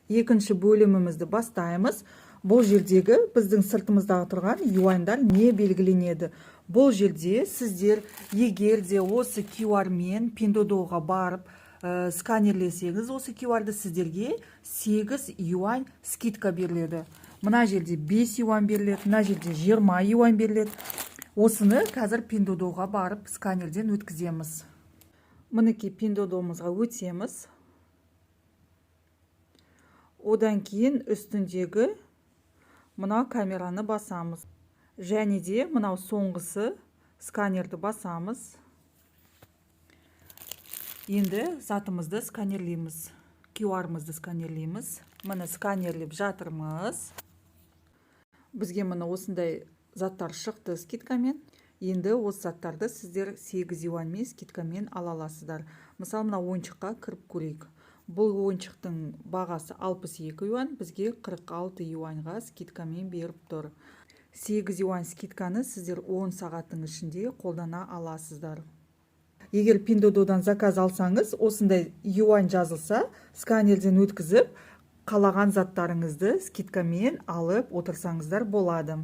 Екінші бөлімімізді бастаймыз. Бұл жердегі біздің сыртымыздағы тұрған юаньдар не белгіленеді? Бұл жерде сіздер егер де осы QR мен Pinduoduo'ға барып сканерлесеңіз, осы QR-ды сіздерге 8 юань скидка беріледі. Мына жерде 5 юань беріледі, мына жерде 20 юань беріледі. Осыны қазір Pinduoduo'ға барып сканерден өткіземіз. Мінекей Pinduoduo'мызға өтеміз. Одан кейін үстіндегі мынау камераны басамыз. Және де мынау соңғысы сканерді басамыз. Енді затымызды сканерлейміз. QR-мызды сканерлейміз. Мұны сканерлеп жатырмыз. Бізге мұны осындай заттар шықты скидкамен. Енді осы заттарды сіздер 8 юаньмен скидкамен ала аласыздар. Мысалы, мына ойыншыққа кіріп көрейік. Бұл ойыншықтың бағасы 62 юань, бізге 46 юаньға скидкамен беріп тұр. 8 юань скидканы сіздер 10 сағаттың ішінде қолдана аласыздар. Егер Pinduoduo'дан заказ алсаңыз, осындай юань жазылса, сканерден өткізіп, қалаған заттарыңызды скидкамен алып отырсаңыздар болады.